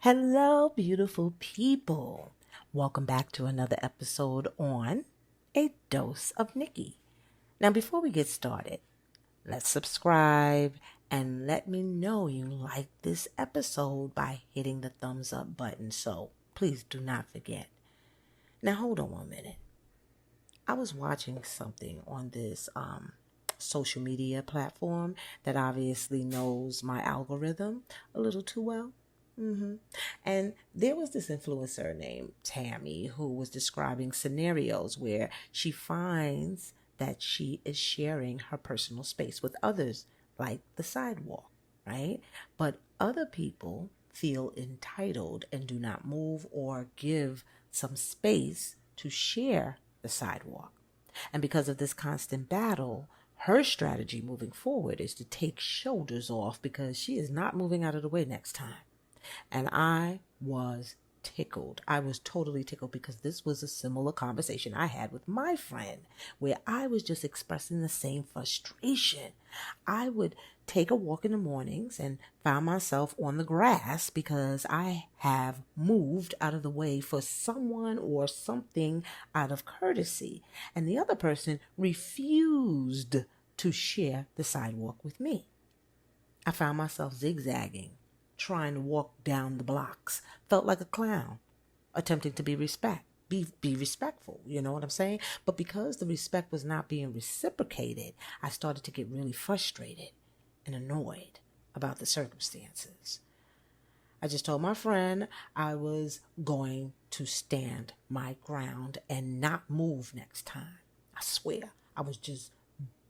Hello, beautiful people. Welcome back to another episode on A Dose of Nikki. Now, before we get started, let's subscribe and let me know you like this episode by hitting the thumbs up button. So please do not forget. Now, hold on 1 minute. I was watching something on this social media platform that obviously knows my algorithm a little too well. And there was this influencer named Tammy who was describing scenarios where she finds that she is sharing her personal space with others, like the sidewalk, right? But other people feel entitled and do not move or give some space to share the sidewalk. And because of this constant battle, her strategy moving forward is to take shoulders off because she is not moving out of the way next time. And I was tickled. I was totally tickled because this was a similar conversation I had with my friend where I was just expressing the same frustration. I would take a walk in the mornings and found myself on the grass because I have moved out of the way for someone or something out of courtesy. And the other person refused to share the sidewalk with me. I found myself zigzagging, trying to walk down the blocks. Felt like a clown, attempting to be respectful, you know what I'm saying? But because the respect was not being reciprocated, I started to get really frustrated and annoyed about the circumstances. I just told my friend I was going to stand my ground and not move next time. I swear, I was just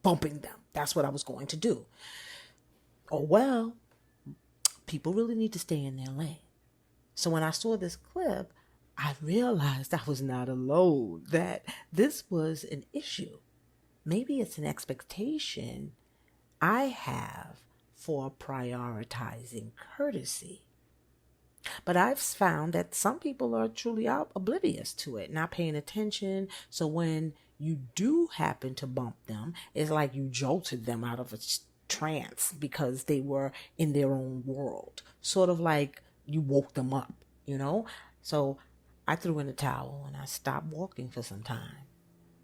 bumping them. That's what I was going to do. Oh well. People really need to stay in their lane. So when I saw this clip, I realized I was not alone, that this was an issue. Maybe it's an expectation I have for prioritizing courtesy. But I've found that some people are truly oblivious to it, not paying attention. So when you do happen to bump them, it's like you jolted them out of a trance because they were in their own world, sort of like you woke them up, you know. So I threw in the towel and I stopped walking for some time.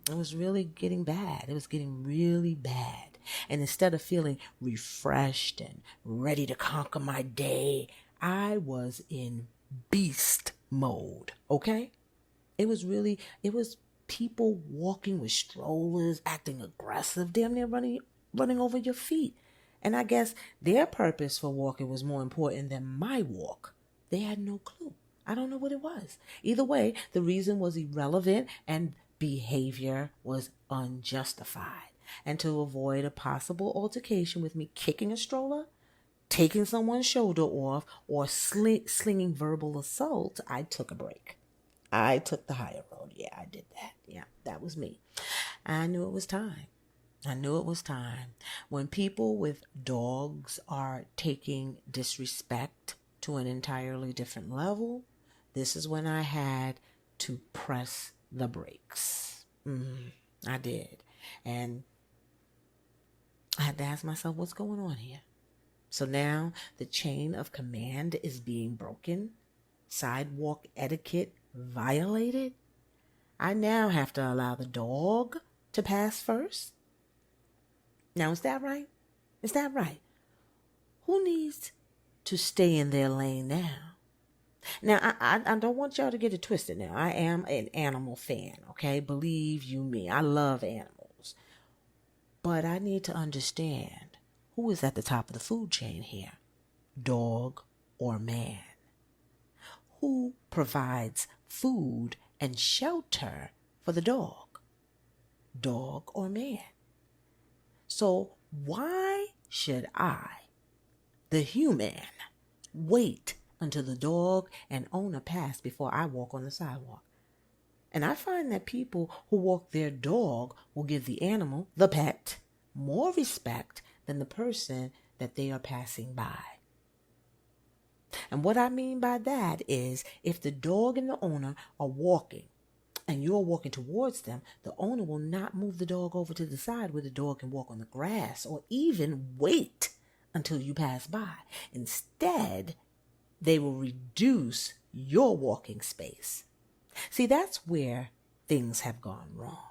It was really getting bad. It was getting really bad. And instead of feeling refreshed and ready to conquer my day, I was in beast mode. Okay. It was people walking with strollers, acting aggressive, damn near running over your feet. And I guess their purpose for walking was more important than my walk. They had no clue. I don't know what it was. Either way, the reason was irrelevant and behavior was unjustified. And to avoid a possible altercation with me kicking a stroller, taking someone's shoulder off, or slinging verbal assault, I took a break. I took the higher road. Yeah, I did that. Yeah, that was me. I knew it was time. When people with dogs are taking disrespect to an entirely different level, this is when I had to press the brakes. I did. And I had to ask myself, what's going on here? So now the chain of command is being broken. Sidewalk etiquette violated. I now have to allow the dog to pass first. Now, is that right? Is that right? Who needs to stay in their lane now? Now, I don't want y'all to get it twisted now. I am an animal fan, okay? Believe you me, I love animals. But I need to understand who is at the top of the food chain here, dog or man? Who provides food and shelter for the dog or man? So why should I, the human, wait until the dog and owner pass before I walk on the sidewalk? And I find that people who walk their dog will give the animal, the pet, more respect than the person that they are passing by. And what I mean by that is if the dog and the owner are walking and you're walking towards them, the owner will not move the dog over to the side where the dog can walk on the grass or even wait until you pass by. Instead, they will reduce your walking space. See, that's where things have gone wrong.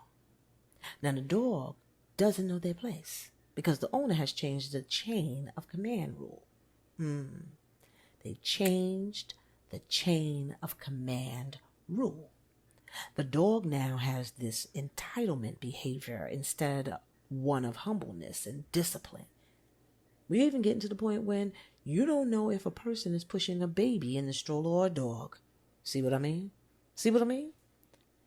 Now, the dog doesn't know their place because the owner has changed the chain of command rule. They changed the chain of command rule. The dog now has this entitlement behavior instead of one of humbleness and discipline. We're even getting to the point when you don't know if a person is pushing a baby in the stroller or a dog. See what I mean?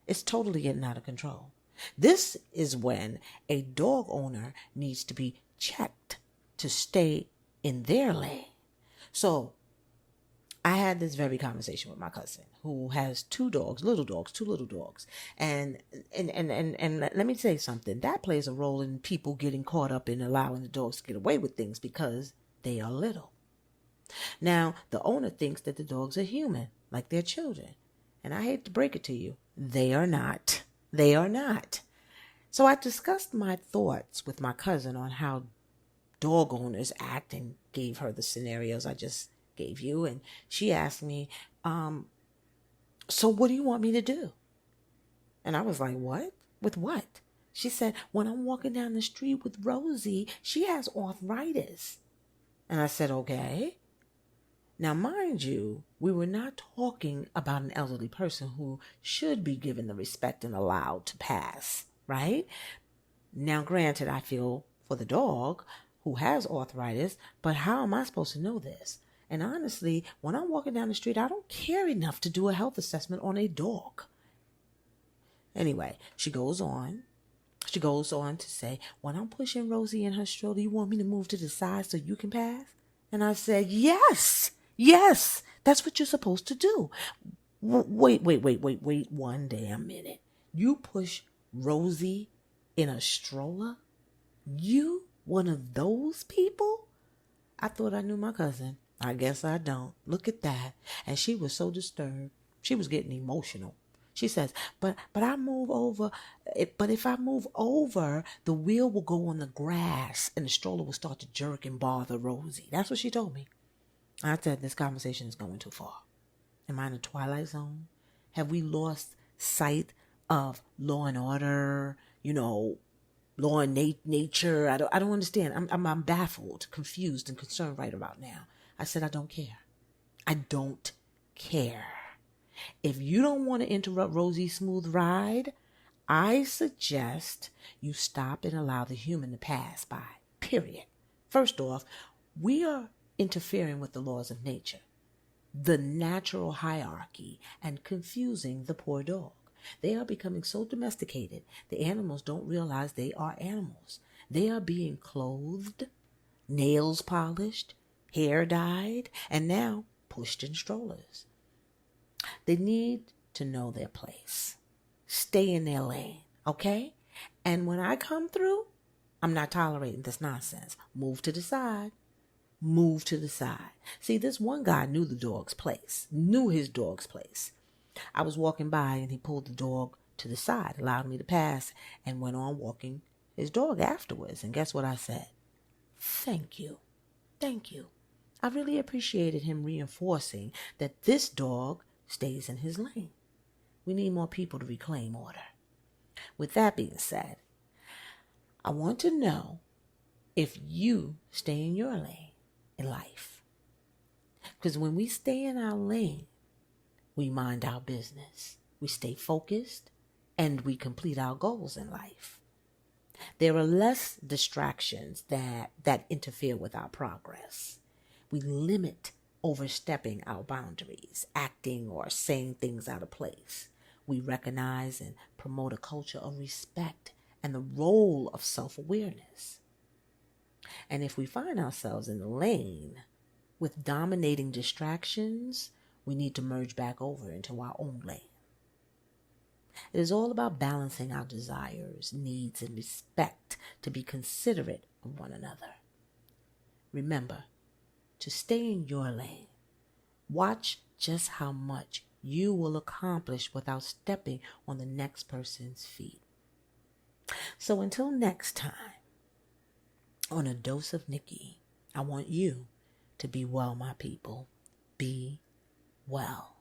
It's totally getting out of control. This is when a dog owner needs to be checked to stay in their lane. So I had this very conversation with my cousin who has two little dogs. And let me say something. That plays a role in people getting caught up in allowing the dogs to get away with things because they are little. Now, the owner thinks that the dogs are human, like they're children. And I hate to break it to you, they are not. They are not. So I discussed my thoughts with my cousin on how dog owners act and gave her the scenarios I just gave you. And she asked me, so what do you want me to do? And I was like, what? With what? She said, when I'm walking down the street with Rosie, she has arthritis. And I said, okay. Now, mind you, we were not talking about an elderly person who should be given the respect and allowed to pass, right? Now, granted, I feel for the dog who has arthritis, but how am I supposed to know this? And honestly, when I'm walking down the street, I don't care enough to do a health assessment on a dog. Anyway, she goes on to say, when I'm pushing Rosie in her stroller, you want me to move to the side so you can pass? And I said, yes, that's what you're supposed to do. Wait one damn minute. You push Rosie in a stroller? You one of those people? I thought I knew my cousin. I guess I don't. Look at that. And she was so disturbed. She was getting emotional. She says, but I move over. But if I move over, the wheel will go on the grass and the stroller will start to jerk and bother Rosie. That's what she told me. I said, this conversation is going too far. Am I in a twilight zone? Have we lost sight of law and order, law and nature? I don't understand. I'm baffled, confused, and concerned right about now. I said, I don't care. I don't care. If you don't want to interrupt Rosie's smooth ride, I suggest you stop and allow the human to pass by, period. First off, we are interfering with the laws of nature, the natural hierarchy, and confusing the poor dog. They are becoming so domesticated, the animals don't realize they are animals. They are being clothed, nails polished, hair dyed, and now pushed in strollers. They need to know their place. Stay in their lane, okay? And when I come through, I'm not tolerating this nonsense. Move to the side. See, this one guy knew his dog's place. I was walking by and he pulled the dog to the side, allowed me to pass, and went on walking his dog afterwards. And guess what I said? Thank you. I really appreciated him reinforcing that this dog stays in his lane. We need more people to reclaim order. With that being said, I want to know if you stay in your lane in life. Because when we stay in our lane, we mind our business. We stay focused and we complete our goals in life. There are less distractions that interfere with our progress. We limit overstepping our boundaries, acting or saying things out of place. We recognize and promote a culture of respect and the role of self-awareness. And if we find ourselves in the lane with dominating distractions, we need to merge back over into our own lane. It is all about balancing our desires, needs, and respect to be considerate of one another. Remember, to stay in your lane, watch just how much you will accomplish without stepping on the next person's feet. So until next time, on A Dose of Nikki, I want you to be well, my people. be well.